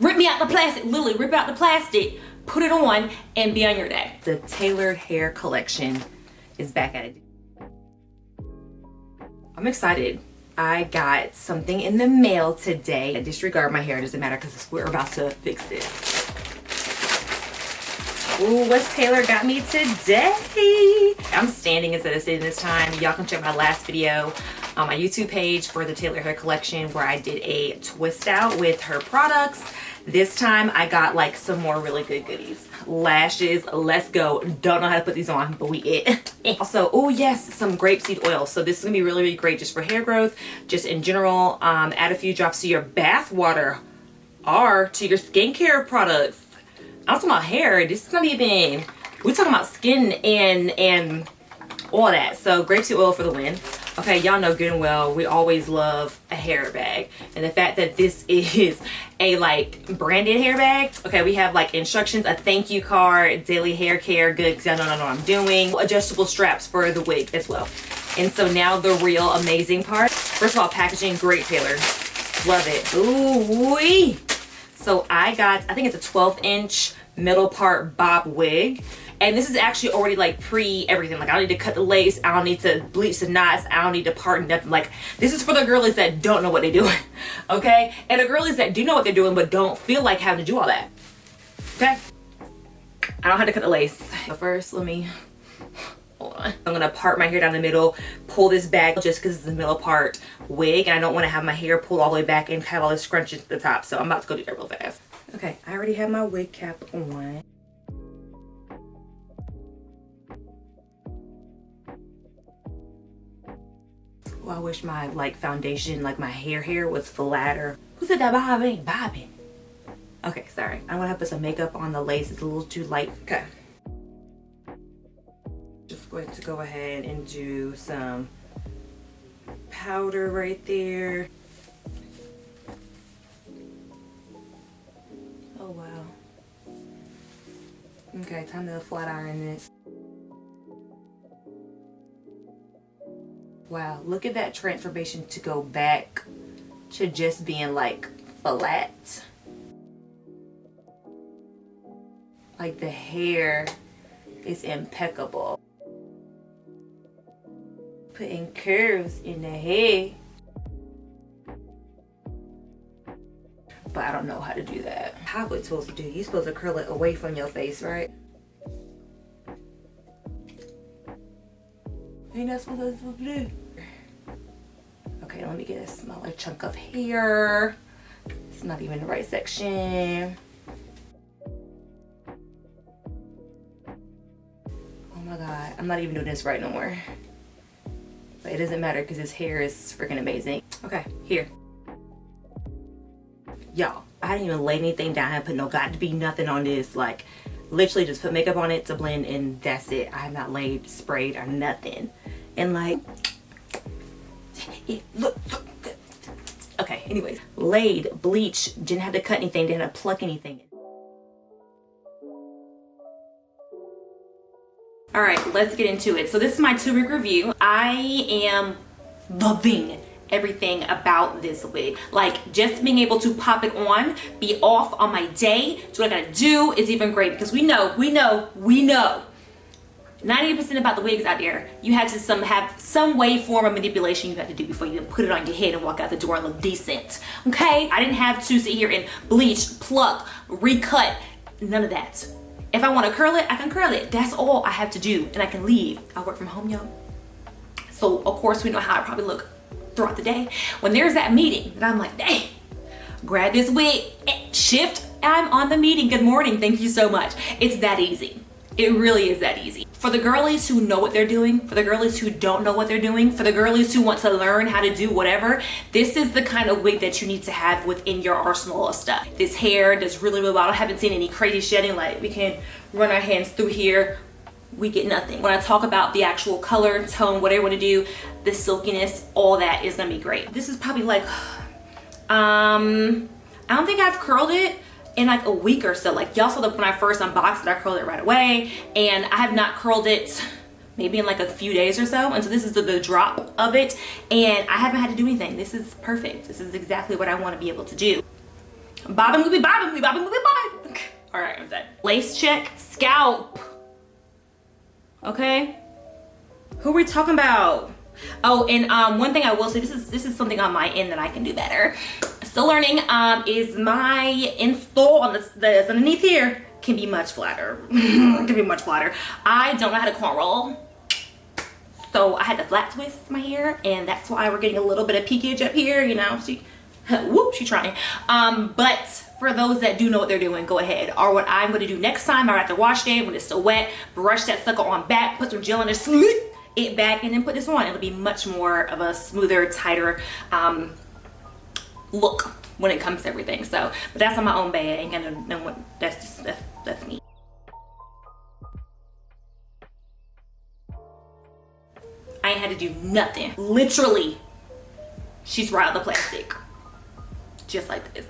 Rip me out the plastic, literally rip out the plastic, put it on, and be on your day. The tailored hair collection is back at it. I'm excited. I got something in the mail today. I disregard my hair, it doesn't matter because we're about to fix this. Ooh, what's Taylor got me today? I'm standing instead of sitting this time. Y'all can check my last video on my YouTube page for the Taylor hair collection where I did a twist out with her products. This time I got like some more really good goodies. Lashes, let's go. Don't know how to put these on, but we it. Also, oh yes, some grapeseed oil. So this is gonna be really, really great just for hair growth, just in general. Add a few drops to your bath water or to your skincare products. I'm talking about hair. This is not even, we're talking about skin and all that. So grapeseed oil for the win. Okay, y'all know good and well we always love a hair bag, and the fact that this is a like branded hair bag. Okay, we have like instructions, a thank you card, daily hair care, good because I don't know what I'm doing, adjustable straps for the wig as well. And so now the real amazing part. First of all, packaging, great, Taylor, love it. Ooh wee. So I got, I think it's a 12-inch middle part bob wig. And this is actually already like pre-everything. Like I don't need to cut the lace, I don't need to bleach the knots, I don't need to part nothing. Like this is for the girlies that don't know what they're doing, okay? And the girlies that do know what they're doing but don't feel like having to do all that, okay? I don't have to cut the lace. But first, let me, hold on. I'm gonna part my hair down the middle, pull this back just because it's the middle part wig and I don't want to have my hair pulled all the way back and have all this scrunches at the top. So I'm about to go do that real fast. Okay, I already have my wig cap on. Well, I wish my like foundation, like my hair was flatter. Who said that bobbing? Bobbing. Okay, sorry. I want to put some makeup on the lace. It's a little too light. Okay. Just going to go ahead and do some powder right there. Oh wow. Okay, time to flat iron this. Wow, look at that transformation to go back to just being like flat. Like the hair is impeccable. Putting curves in the hair. But I don't know how to do that. How are we supposed to do? You're supposed to curl it away from your face, right? Ain't that what that's supposed to do? Okay, let me get a smaller chunk of hair. It's not even the right section. Oh my God, I'm not even doing this right no more. But it doesn't matter because his hair is freaking amazing. Okay, here. Y'all, I didn't even lay anything down. I didn't put no got to be nothing on this. Like, literally just put makeup on it to blend and that's it. I have not laid, sprayed, or nothing. And like, it look good. Okay, anyways, laid, bleached, didn't have to cut anything, didn't have to pluck anything. All right, let's get into it. So this is my 2-week review. I am loving everything about this wig. Like just being able to pop it on, be off on my day, do what I gotta do is even great because we know 90% about the wigs out there, you had to have some way, form of manipulation you had to do before you even put it on your head and walk out the door and look decent, okay? I didn't have to sit here and bleach, pluck, recut, none of that. If I want to curl it, I can curl it. That's all I have to do and I can leave. I work from home, y'all. So of course we know how I probably look throughout the day. When there's that meeting that I'm like, dang, grab this wig, shift, I'm on the meeting, good morning, thank you so much. It's that easy. It really is that easy. For the girlies who know what they're doing, for the girlies who don't know what they're doing, for the girlies who want to learn how to do whatever, this is the kind of wig that you need to have within your arsenal of stuff. This hair does really, really well. I haven't seen any crazy shedding. Like we can run our hands through here, we get nothing. When I talk about the actual color, tone, whatever you want to do, the silkiness, all that is gonna be great. This is probably like, I don't think I've curled it in like a week or so. Like y'all saw that when I first unboxed it, I curled it right away, and I have not curled it maybe in like a few days or so. And so this is the drop of it, and I haven't had to do anything. This is perfect. This is exactly what I want to be able to do. Bobbing, weaving, bobbing, weaving, bobbing, weaving, bobbing. All right, I'm done. Lace check, scalp. Okay. Who are we talking about? Oh, and one thing I will say, this is something on my end that I can do better. Still learning. Is my install on the underneath here can be much flatter. Can be much flatter. I don't know how to cornroll, so I had to flat twist my hair, and that's why we're getting a little bit of peakage up here. You know, she, whoop, she trying. But for those that do know what they're doing, go ahead. Or what I'm gonna do next time, after wash day when it's still wet, brush that sucker on back, put some gel in it, slip it back, and then put this on. It'll be much more of a smoother, tighter look when it comes to everything. So, but that's on my own bad. I ain't gonna know what, that's me. I ain't had to do nothing. Literally, she's right out of the plastic. Just like this.